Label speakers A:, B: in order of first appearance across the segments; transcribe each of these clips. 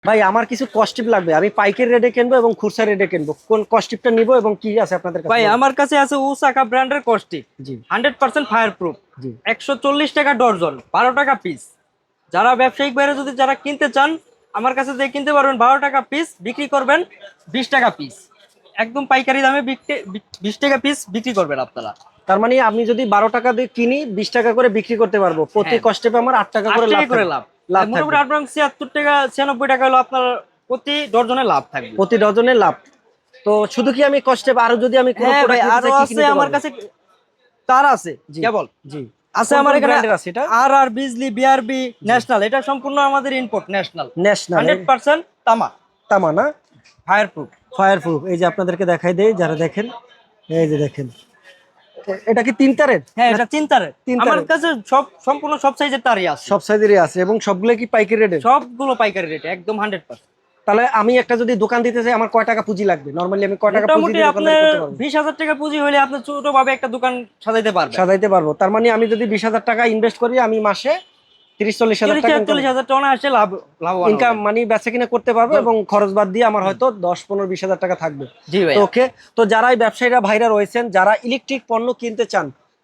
A: ভাই আমার কিছু কস্টিপ লাগবে, আমি পাইকারি রেটে কিনবো এবং খুচরা রেটে কিনবো, কোন কস্টিপটা নিবো এবং কি আছে আপনাদের কাছে
B: ভাই
A: বলেন?
B: আমার কাছে আছে ওসাকা ব্র্যান্ডের কস্টিক,
A: জি
B: 100% ফায়ার প্রুফ।
A: জি
B: 140 টাকা ডর্জন, 12 টাকা পিস। যারা ব্যবসায়িক বাইরে যদি যারা কিনতে চান আমার কাছে দিয়ে কিনতে পারবেন, 12 টাকা পিস বিক্রি করবেন 20 টাকা পিস। একদম পাইকারি দামে 20 টাকা পিস বিক্রি করবেন আপনারা।
A: তার মানে আমি যদি 12 টাকা দিয়ে কিনি 20 টাকা করে বিক্রি করতে পারবো, প্রতি
B: হ্যাঁ,
A: কস্টিপে আমার 8 টাকা
B: 8
A: করে লাভ
B: টাকা করে
A: থাকবে।
B: লাভ।
A: লাভ
B: মোটামুটি
A: থাকবে
B: 8 টাকা 96 টাকা হলো আপনার প্রতি ডর্জনে লাভ থাকবে।
A: প্রতি ডজনে লাভ। তো শুধু কি আমি কস্টেপ, আরো যদি আমি কোনো
B: হ্যাঁ ভাই,
A: প্রোডাক্ট নিতে
B: আরো
A: চাই কি কি
B: আছে
A: নিতে
B: আমার
A: পারবো?
B: কাছে, তার আছে
A: জি
B: কেবল
A: জি
B: আছে
A: কোন
B: আমার
A: কোন
B: এখানে।
A: ব্র্যান্ডের আছে এটা?
B: আর আর বিজলি, বিআরবি, ন্যাশনাল, এটা সম্পূর্ণ আমাদের ইম্পোর্ট ন্যাশনাল।
A: ন্যাশনাল
B: 100% তামা,
A: তামা না?
B: Fire proof.
A: Fire proof. এই যে আপনাদেরকে দেখাই দেই, যারা দেখেন এই যে দেখেন, এটা কি 3 তারের?
B: হ্যাঁ, এটা চিন্তারের।
A: তিন
B: আমার
A: তারের
B: কাছে সব সম্পূর্ণ সব সাইজের তারই আছে,
A: সব সাইজেরই আছে এবং সবগুলো কি পাইকারি রেটের?
B: সবগুলো পাইকারি রেটে একদম 100%।
A: তাহলে আমি একটা যদি দোকান দিতে চাই আমার কয় টাকা পুঁজি লাগবে? নরমালি আমি কয় টাকা পুঁজি
B: মোটামুটি
A: দিয়ে দোকানদারি
B: আপনার
A: করতে পারবো?
B: 20,000 টাকা পুঁজি হলে আপনি ছোট ভাবে একটা দোকান সাজাইতে পারবেন।
A: সাজাইতে পারবো। তার মানে আমি যদি 20,000 টাকা ইনভেস্ট করি আমি মাসে 30-40 হাজার টাকা
B: 40,000 টাকা আসে লাভবান
A: ইনকাম
B: হবেন।
A: মানে বেচা কিনা করতে পারবো এবং খরচ বাদ দিয়ে আমার হয়তো 10-15-20 হাজার টাকা থাকবে।
B: জি ভাই।
A: তো ওকে, তো যারা এই ব্যবসায়ীরা ভাইরা রয়েছেন যারা ইলেকট্রিক পণ্য কিনতে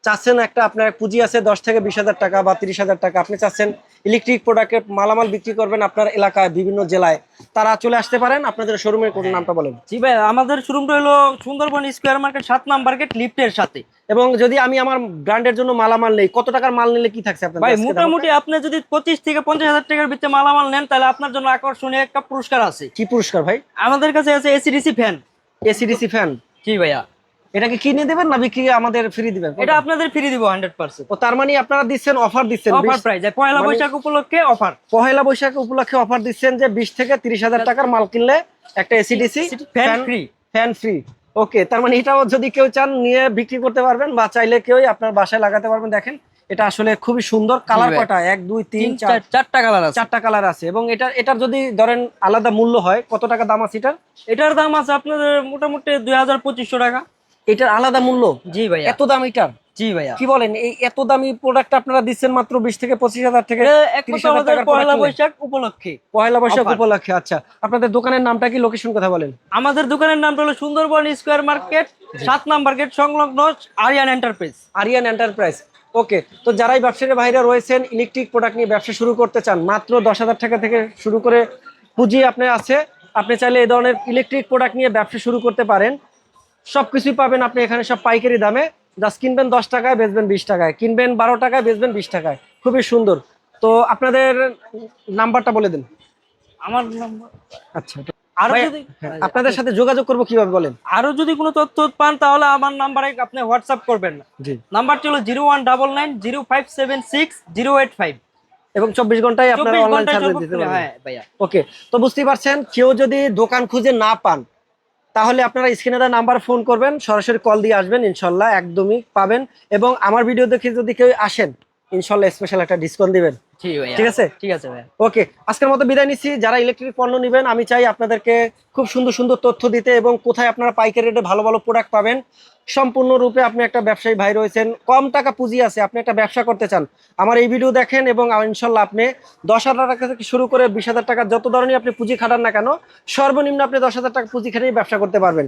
A: চাচ্ছেন একটা আপনার পুঁজি আছে 10 থেকে 20 হাজার টাকা বা 30 হাজার টাকা, আপনি চাচ্ছেন ইলেকট্রিক প্রোডাক্টের মালামাল বিক্রি করবেন আপনার এলাকায় বিভিন্ন জেলায়, তারা চলে আসতে পারেন। আপনাদের শোরুমের কোন নামটা বলেন?
B: জি ভাই, আমাদের শোরুমটা হলো Sundarban square market 7 number gate, লিফটের সাথে।
A: এবং যদি আমি আমার ব্র্যান্ডের জন্য মালামাল নেই, কত টাকার মাল নিলে কি থাকছে আপনাদের
B: ভাই
A: আজকে ধামাকা?
B: মোটামুটি আপনি যদি 25 থেকে 50 হাজার টাকার ভিতরে মালামাল নেন তাহলে আপনার জন্য আকর্ষণীয় একটা পুরস্কার আছে।
A: কি পুরস্কার ভাই?
B: আমাদের কাছে আছে এসিডিসি ফ্যান।
A: AC DC fan.
B: জি ভাইয়া,
A: এটাকে কিনে দেবেন না বিক্রি আমাদের ফ্রি দিবেন?
B: এটা আপনাদের ফ্রি দিব 100%।
A: ও তার মানে আপনারা দিচ্ছেন, অফার দিচ্ছেন
B: অফার প্রাইস, পয়লা
A: মানে
B: বৈশাখ উপলক্ষে অফার।
A: পহেলা বৈশাখ উপলক্ষে অফার দিচ্ছেন যে 20 থেকে 30 হাজার টাকার মাল কিনলে একটা AC DC
B: fan free.
A: Fan free. Okay, তার মানে এটাও যদি কেউ চান নিয়ে বিক্রি করতে পারবেন বা চাইলে কেউ আপনার বাসায় লাগাতে পারবেন। দেখেন এটা আসলে খুবই সুন্দর। কালার
B: ভাই।
A: কয়টা? 1 2 3 4
B: চারটা কালার আছে।
A: 4টা কালার আছে এবং এটার যদি ধরেন আলাদা মূল্য হয়, কত টাকা দাম আছে এটার?
B: এটার দাম আছে আপনাদের মোটামুটি 2,2500 টাকা।
A: এটার আলাদা মূল্য?
B: জি ভাইয়া।
A: এত দাম এটার?
B: জি ভাইয়া,
A: কি বলেন, এই এত দামি প্রোডাক্ট আপনারা দিচ্ছেন মাত্র 20 থেকে 25 হাজার থেকে
B: এটা
A: 30
B: একমাত্র
A: হাজার
B: আমাদের
A: টাকার
B: পয়লা
A: প্রোডাক্ট?
B: বৈশাখ উপলক্ষে
A: পয়লা বৈশাখ
B: offer।
A: উপলক্ষে। আচ্ছা, আপনাদের দোকানের নামটা কি, লোকেশন কথা বলেন?
B: আমাদের দোকানের নামটা হলো Sundarban square market 7 number gate সংলগ্ন Aryan enterprise.
A: Aryan enterprise. Okay, তো যারাই ব্যবসায়ী ভাইরা রয়েছেন ইলেকট্রিক প্রোডাক্ট নিয়ে ব্যবসা শুরু করতে চান, মাত্র 10,000 টাকা থেকে শুরু করে পুঁজি আপনার আছে। আপনি চাইলে এই ধরনের ইলেকট্রিক প্রোডাক্ট নিয়ে ব্যবসা শুরু করতে পারেন। সবকিছুই পাবেন আপনি এখানে সব পাইকারি দামে। জাস্ট কিনবেন 10 টাকায়, বেচবেন 20 টাকায়, কিনবেন 12 টাকায়, বেচবেন 20 টাকায়। খুবই সুন্দর। তো আপনাদের নাম্বারটা বলে দিন।
B: আমার নাম্বার।
A: আচ্ছা
B: আরো
A: ভাই,
B: যদি
A: হ্যাঁ, আপনাদের সাথে যোগাযোগ করবো কিভাবে বলেন?
B: আরো যদি কোনো তথ্য পান তাহলে আমার নাম্বারে আপনি হোয়াটসঅ্যাপ করবেন।
A: জি।
B: নাম্বারটি হলো 01990576 085।
A: এবং 24 ঘন্টায় আপনারা
B: 24
A: অনলাইন
B: ঘন্টায়
A: সার্ভিস দিতে পারবেন।
B: হ্যাঁ ভাইয়া।
A: ওকে, তো বুঝতেই পারছেন, কেউ যদি দোকান খুঁজে না পান তাহলে আপনারা স্ক্রিনে দেওয়া নাম্বার ফোন করবেন, সরাসরি কল দিয়ে আসবেন, ইনশাল্লাহ একদমই পাবেন। এবং আমার ভিডিও দেখে যদি কেউ আসেন ইনশাল্লাহ স্পেশাল একটা ডিসকাউন্ট দিবেন।
B: জি ভাইয়া,
A: ঠিক আছে?
B: ঠিক আছে ভাইয়া।
A: ওকে, আজকের মতো বিদায় নিচ্ছি। যারা ইলেকট্রিক পণ্য নেবেন আমি চাই আপনাদেরকে খুব সুন্দর সুন্দর তথ্য দিতে এবং কোথায় আপনারা পাইকারি রেটে ভালো ভালো প্রোডাক্ট পাবেন। সম্পূর্ণরূপে আপনি একটা ব্যবসায়ী ভাই রয়েছেন, কম টাকা পুঁজি আছে, আপনি একটা ব্যবসা করতে চান, আমার এই ভিডিও দেখেন এবং ইনশাল্লাহ আপনি 10,000 টাকা থেকে শুরু করে 20,000 টাকা যত ধরনের আপনি পুঁজি খাটান না কেন, সর্বনিম্ন আপনি 10,000 টাকা পুঁজি খাটিয়ে ব্যবসা করতে পারবেন।